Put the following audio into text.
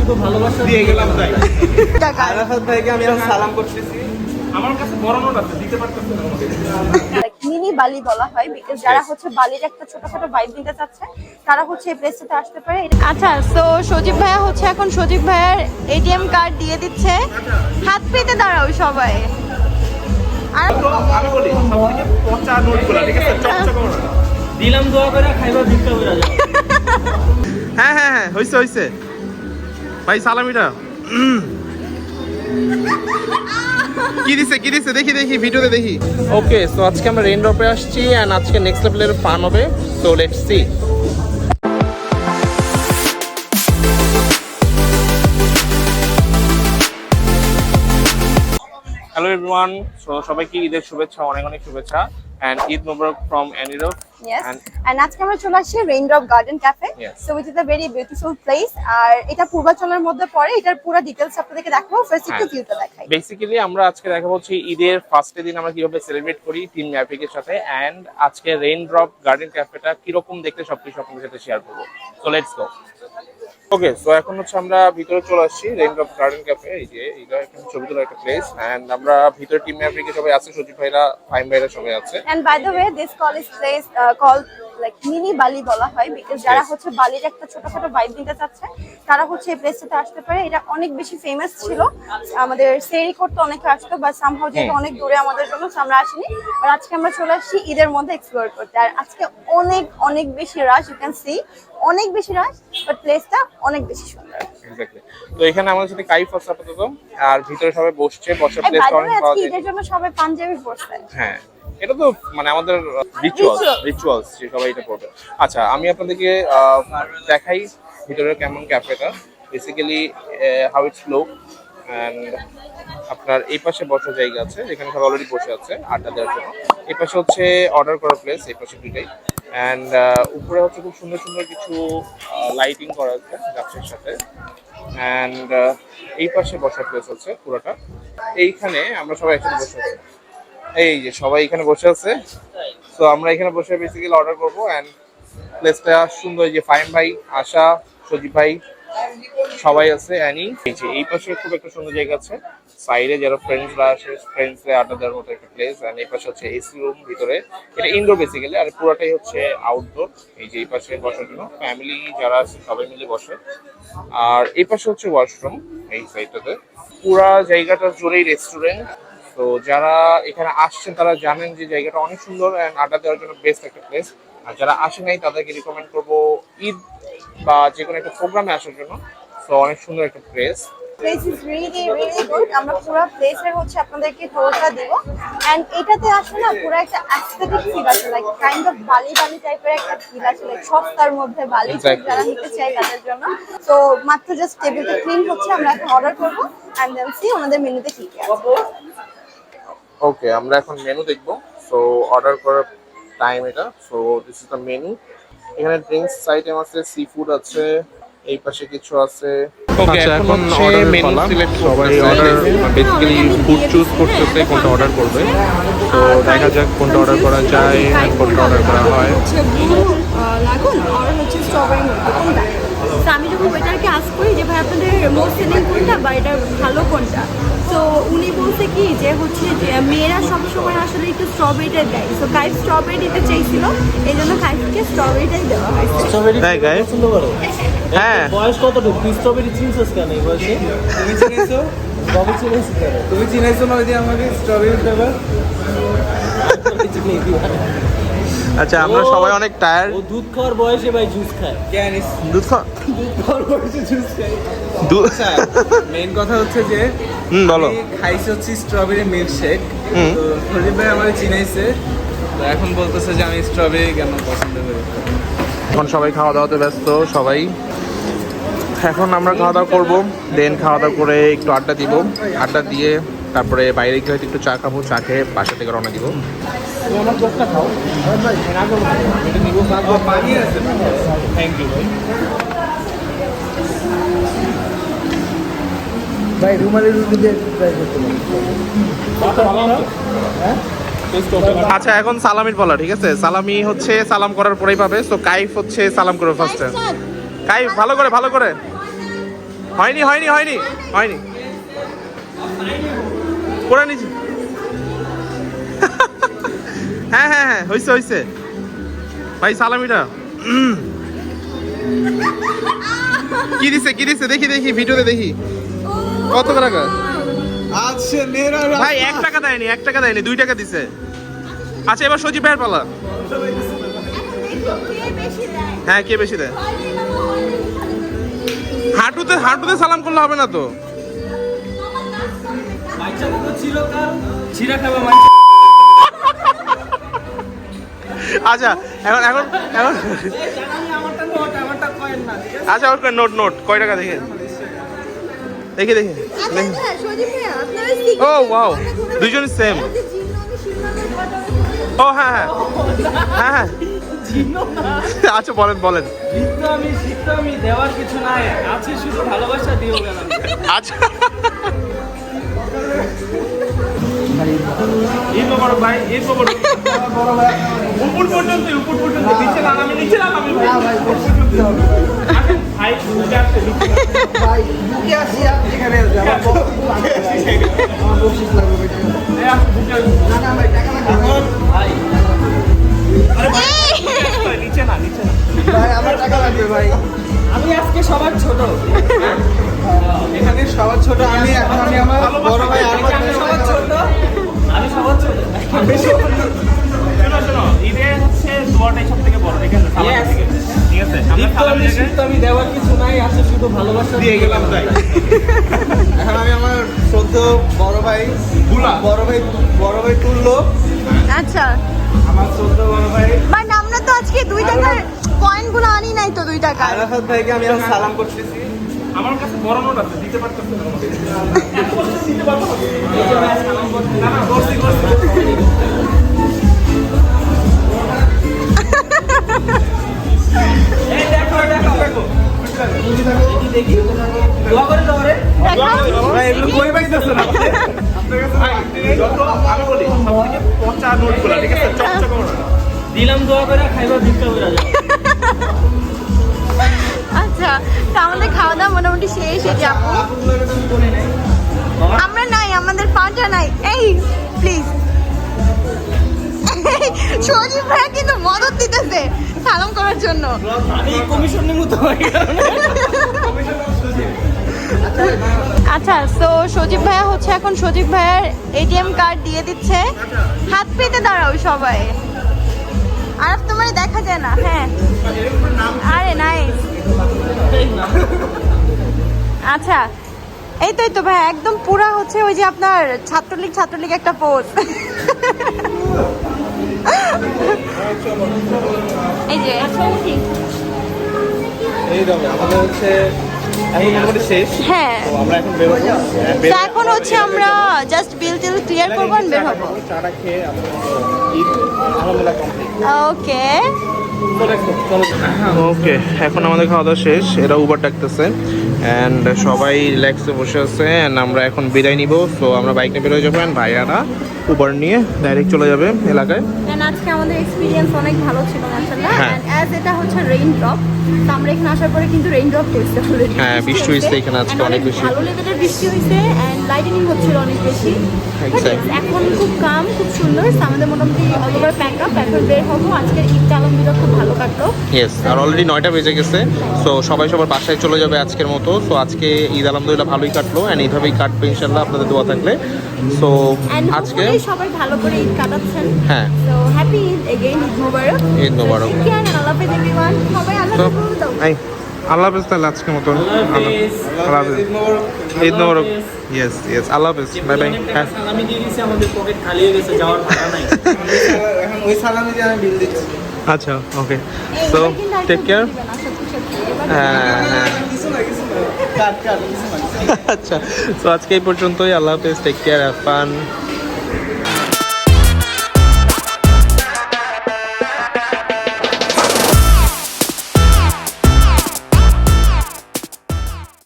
এতটুকু ভালোবাসা দিয়ে গেলাম তাই আরাফাত ভাইকে আমি সালাম করতেছি। আমার কাছে বড় নোট আছে, দিতে পারতেছি না আমাকে। মিনি বালি বলা হয় বিকজ যারা হচ্ছে বালির একটা ছোটখাটো ভাইব নিতে চাচ্ছে তারা হচ্ছে এই প্লেসটাতে আসতে পারে। আচ্ছা, সো সজীব ভাইয়া হচ্ছে এখন সজীব ভাইয়ার এটিএম কার্ড দিয়ে দিচ্ছে। হাত পেতে দাঁড়াও সবাই। আর আমি বলি সবথেকে পচা নোটগুলো, ঠিক আছে, চকচকে ওরা দিলাম দোয়া করে খাইবা ভিক্ষা করে যাও। হ্যাঁ হ্যাঁ হ্যাঁ, হইছে হইছে ভাই, সালামিটা কি দিছে দেখি ভিডিওতে দেখি। ওকে, সো আজকে আমরা রেইনড্রপে আসছি এন্ড আজকে নেক্সট লেভেলের ফান হবে, so let's see. Hello everyone, so সবাইকে ঈদের শুভেচ্ছা, অনেক অনেক শুভেচ্ছা and Eid Mubarak from anniraf. yes and আজকে আমরা চলে আসছি Raindrop Garden Cafe. So which is a very beautiful place. আর এটা পূর্বাচলের মধ্যে পড়ে। এটার পুরো ডিটেইলস আপনাদেরকে দেখাবো। ফার্স্ট একটু ভিউটা দেখাই। বেসিক্যালি আমরা আজকে দেখাবো হচ্ছে ঈদের ফার্স্ট দিন আমরা কিভাবে সেলিব্রেট করি টিম ম্যাভিকের সাথে, এন্ড আজকে রেইনড্রপ গার্ডেন ক্যাফেটা কিরকম দেখতে সবকিছু আপনাদের সাথে শেয়ার করবো। So let's go. Okay, so এখন হচ্ছে আমরা ভিতরে চলে আসছি রেইনড্রপ গার্ডেন ক্যাফে। এই যে এইটা এখানে ছবি তোলার একটা প্লেস, এন্ড আমরা ভিতরে টিম ম্যাভিকে সবাই আছে, সজীব ভাইরা, ফাইম ভাইরা সবাই আছে। and by the way this call is place called like mini বালি বলা হয় বিকজ যারা হচ্ছে বালির একটা ছোটখাটো ভাইব নিতে চাচ্ছে তারা হচ্ছে এই প্লেসটাতে আসতে পারে। এটা অনেক বেশি ফেমাস ছিল, আমাদের সেরি করতে অনেকে আসতো, বাট সামহাউ যেটা অনেক দূরে আমাদের জন্য আমরা আসিনি। আর আজকে আমরা চলে আসছি ঈদের মধ্যে এক্সপ্লোর করতে। আর আজকে অনেক অনেক বেশি রাশ, ইউ ক্যান সি অনেক বেশি রাশ, বাট প্লেসটা অনেক বেশি সুন্দর। এক্স্যাক্টলি। তো এখানে আমাদের সাথে কাইফ আছে আপাতত, আর ভিতরে সবাই বসছে, বসার প্লেসটা অনেক পাওয়া যায়। ঈদের জন্য সবাই পাঞ্জাবি পরছে। হ্যাঁ, এটা তো মানে আমাদের রিচুয়ালস যে সবাই এটা করবে। আচ্ছা, আমি আপনাদেরকে দেখাই ভিতরে কেমন ক্যাফেটা, basically how it's look. And আপনার এই পাশে বসার জায়গা আছে, যেখানে সবাই অলরেডি বসে আছে আড্ডা দেওয়ার জন্য। এই পাশে হচ্ছে অর্ডার করার প্লেস, এই পাশে দুটাই। এন্ড উপরে হচ্ছে খুব সুন্দর সুন্দর কিছু লাইটিং করা আছে গাছের সাথে। এন্ড এই পাশে বসার প্লেস আছে পুরোটা। এইখানে আমরা সবাই একসাথে বসে আছি, এই যে সবাই এখানে বসে আছে। তো আমরা এখানে বসে বেসিক্যালি অর্ডার করবো। এন্ড প্লেসটা সুন্দর, যে ফাইম ভাই, আশা, সজীব ভাই সবাই আছে, অ্যানি। এই পাশে খুব একটা সুন্দর জায়গা আছে, সাইডে যারা ফ্রেন্ডসরা আসে, ফ্রেন্ডসরা আড্ডা দেওয়ার মতো একটা প্লেস। এন্ড এই পাশে হচ্ছে এসি রুম ভিতরে, এটা ইনডোর বেসিক্যালি, আর পুরোটাই হচ্ছে আউটডোর। এই যে এই পাশে বসার জন্য ফ্যামিলি যারা আছে সবাই মিলে বসে। আর এই পাশে হচ্ছে ওয়াশরুম, এই সাইডটাতে। পুরা জায়গাটা জুড়েই রেস্টুরেন্ট। তো যারা এখানে আসছেন তারা জানেন যে জায়গাটা অনেক সুন্দর এন্ড আড্ডা দেওয়ার জন্য বেস্ট একটা প্লেস। আর যারা আসে নাই তাদেরকে রিকমেন্ড করবো ঈদ বা যে কোনো একটা প্রোগ্রামে আসার জন্য। তো অনেক সুন্দর একটা place. Place is really really good. আমরা পুরো প্লেসের হচ্ছে আপনাদেরকে টুরটা দিব। এন্ড এটাতে আসলে না পুরো একটা অ্যাস্থেটিক ফিল আছে, লাইক কাইন্ড অফ বালি বালি টাইপের একটা ফিল আছে, লাইক সস্তার মধ্যে বালি যারা নিতে চায় তাদের জন্য। তো মাত্র জাস্ট টেবিলটা ক্লিন হচ্ছে, আমরা এখন অর্ডার করবো এন্ড দেন সি ওনাদের মেনুতে কি কি আছে। ওকে, আমরা এখন মেনু দেখবো। সো অর্ডার করার টাইম এটা। So this is the menu. এখানে ড্রিঙ্কস আইটেম আছে, সি ফুড আছে, এই পাশে কিছু আছে। ওকে, এখন অর্ডার মেনু সিলেক্ট সবাই অর্ডার বেসিক্যালি ফুড চুজ করতেছে কোনটা অর্ডার করবে। তো দেখা যাক কোনটা অর্ডার করা যায়, কোনটা অর্ডার করা হয়। লাগুন আর হচ্ছে স্ট্রবেরি মধ্যে কোনটা? তো আমি যখন ওয়েটারকে আস্ক করি যে ভাই আপনাদের মোস্ট সেলিং কোনটা বা এটা ভালো কোনটা, তো উনি বলছে কি যে হচ্ছে যে মেয়েরা সবসময় আসলে একটু স্ট্রবেরিটাই দেয়। তো কাইফ স্ট্রবেরি দিতে চাইছিল, এই জন্য কাইফকে স্ট্রবেরিটাই দেওয়া হয়েছে। স্ট্রবেরি তাই গাইস? পছন্দ করো? হ্যাঁ। বয়স কতটুকু? তুই স্ট্রবেরি চিনছিস কেন এই বয়সে? তুমি চিনেছো? কবে চিনেছিস কেন? তুমি চিনেছো না ওই যে আমাকে স্ট্রবেরি ফ্লেভার? আচ্ছা, আমরা সবাই অনেক টায়ার্ড। ও দুধ খাওয়ার বয়সে ভাই জুস খায়। কেন দুধ খাওয়ার বয়সে জুস খাই? আচ্ছা, মেইন কথা হচ্ছে যে বলো। আমি খাইছি হচ্ছে স্ট্রবেরি মিল্কশেক। তো সজীব ভাই আমাকে চিনাইছে, তো এখন বলতেছে যে আমি স্ট্রবেরি কেন পছন্দ করি। এখন সবাই খাওয়া দাওয়াতে ব্যস্ত সবাই। এখন আমরা খাওয়া দাওয়া করবো, দেন খাওয়া দাওয়া করে একটু আড্ডা দিব। আড্ডা দিয়ে তারপরে বাইরে গিয়ে হয়তো একটু চা খাবো, চা খেয়ে বাসা থেকে রওনা দিব। আমার দশটা খাও। এটা নিবো, পানি আছে। থ্যাংক ইউ ভাই। ভাই রুমালের রুটি দিয়ে ট্রাই করতে পারি। হ্যাঁ, আচ্ছা, এখন সালামির বলা, ঠিক আছে? সালামি হচ্ছে সালাম করার পরেই পাবে। সো কাইফ হচ্ছে সালাম করবে ফার্স্টে। কাইফ ভালো করে হয়নি হয়নি হয়নি হয়নি করে নিচ্ছি। হ্যাঁ হ্যাঁ হ্যাঁ হয়েছে হয়েছে ভাই সালামিটা। কি দিছে দেখি দেখি ভিডিওতে দেখি কত টাকা। আচ্ছা মেরা ভাই 1 টাকা দেয়নি 1 টাকা দেয়নি 2 টাকা দিছে। আচ্ছা এবার সজীব ভাইয়ের পালা। হ্যাঁ কে বেশি দেয়? হাঁটুতে সালাম করলে হবে না তো। আচ্ছা এখন এখন এখন আচ্ছা ওকে নোট কয় টাকা দেখে দেখি দেখি ও ওয়াও দুইজন সেম। ও হ্যাঁ হ্যাঁ হ্যাঁ হ্যাঁ আচ্ছা বলেন। আমি দেওয়ার কিছু নাই, আছে শুধু ভালোবাসা দিও গেলাম। আচ্ছা উপর পর্যন্ত নিচে নামামি ভাই ভাই বুকে আসি আর যেখানে যাবো আমার বকশিস লাগবে না না ভাই টাকা লাগবে ভাই নিচে না ভাই আমার টাকা লাগবে ভাই। আমি আজকে সবার ছোট, এখানে সবার ছোট আমি। এখন আমি আমার বড় ভাই সবার ছোট, আমি সবার ছোট। শোনো ঈদে হচ্ছে দোয়াটাই সব থেকে বড়, ঠিক আছে? ঠিক আছে আমি দেওয়ার কিছু নাই, আছে শুধু ভালোবাসা দিয়ে গেলাম তাই। এখন আমি আমার শ্রদ্ধ বড় ভাই তুললো। আচ্ছা আমার শ্রদ্ধ বড় ভাই বাট আমরা তো আজকে 2 টাকার কয়েনগুলো আনি নাই তো 2 টাকা। আরাফাত ভাইকে আমি এখন সালাম করতেছি। আমার কাছে বড় নোট আছে, দিতে পারতেছি না আমাকে। এত বড় দিতে পারবো না। এই যে ভাই সালাম করতে না না করছি এই দেখো দেখি দোয়া করে দাও রে ভাই। এগুলো কই পাইতেছ না যত আমি বলি সবথেকে পচা নোটগুলো, ঠিক আছে? চকচকে নোট দিলাম, দোয়া করে খাইবা ভিক্ষা করে যাও। আচ্ছা তো আমাদের খাওয়া দাওয়া মোটামুটি শেষ। এই যে আপু আমরা নাই, আমাদের পাটা নাই। এই প্লিজ সজীব ভাইয়া কিন্তু মদত দিতেছে সালাম করার জন্য। আমি কমিশন নিমু তো ভাই। আচ্ছা তো সজীব ভাইয়া হচ্ছে এখন সজীব ভাইয়ার এটিএম কার্ড দিয়ে দিচ্ছে। হাত পেতে দাঁড়াও সবাই। আর তোমার দেখা যায় না। হ্যাঁ আরে নাইস। আচ্ছা এই তো ভাই একদম পুরা হচ্ছে ওই যে আপনার ছাত্রলীগ একটা পোস্ট। এই যে এই দাও আমাদের হচ্ছে এখন মোটামুটি শেষ। হ্যাঁ তো আমরা এখন বের হবো। তো এখন হচ্ছে আমরা জাস্ট বিল ক্লিয়ার করবো আর বের হবো। চাটা খেয়ে আমরা ঈদ আলহামদুলিল্লাহ কমপ্লিট। ওকে ওকে এখন আমাদের খাওয়া দাওয়া শেষ। এরা উবার ডাকতেছে অ্যান্ড সবাই রিল্যাক্সে বসে আছে অ্যান্ড আমরা এখন বিদায় নিব। সো আমরা বাইক নিয়ে বেরোয় যাবো অ্যান্ড ভাইয়ারা উবার নিয়ে ডাইরেক্ট চলে যাবে এলাকায়। আজকে আমাদের এক্সপিরিয়েন্স অনেক ভালো ছিল মাশাআল্লাহ। হ্যাঁ। এন্ড অ্যাজ এটা হচ্ছে রেইনড্রপ, তো আমরা এখানে আসার পরে কিন্তু রেইনড্রপ হয়েছে অলরেডি। হ্যাঁ, বৃষ্টি হয়েছে এখানে আজকে অনেক বেশি। ভালো লেভেলের বৃষ্টি হয়েছে এন্ড লাইটিনিং হচ্ছিল অনেক বেশি। Exactly. এখন খুব কাম, খুব সুন্দর। So, আমাদের মোটামুটি অলওভার প্যাক আপ, এখন বের হবো। আজকের ঈদটা আলহামদুলিল্লাহ খুব ভালো কাটলো। ইয়েস, আর অলরেডি 9টা বেজে গেছে। সো সবাই সবার বাসায় চলে যাবে আজকের মতো। সো আজকে ঈদ আলহামদুলিল্লাহ ভালোই কাটলো অ্যান্ড এইভাবেই কাটবে ইনশাল্লাহ আপনাদের দোয়া থাকলে। সো And আজকে hopefully সবাই ভালো করে ঈদ কাটাচ্ছেন। হ্যাঁ So happy Eid again, Eid Mobarak. Eid Mobarak. Take care and আল্লাহ হাফেজ everyone. সবাই আল্লাহ তো হাফেজ দাও। আল্লাহ হাফেজ তাহলে আজকের মতো। আল্লাহ হাফেজ। ঈদ মোবারক। ইয়েস আল্লাহ হাফেজ। Bye bye. হ্যাঁ সালামি দিয়ে দিয়েছি, আমাদের পকেট খালি হয়ে গেছে, যাওয়ার ভাড়া নাই। এখন ওই সালামি দিয়ে আমি বিল দিচ্ছি। আচ্ছা ওকে সো টেক কেয়ার। হ্যাঁ কিছু না কাট কিছু না। আচ্ছা সো আজকে এই পর্যন্তই। আল্লাহ হাফেজ, টেক কেয়ার, হ্যাভ ফান।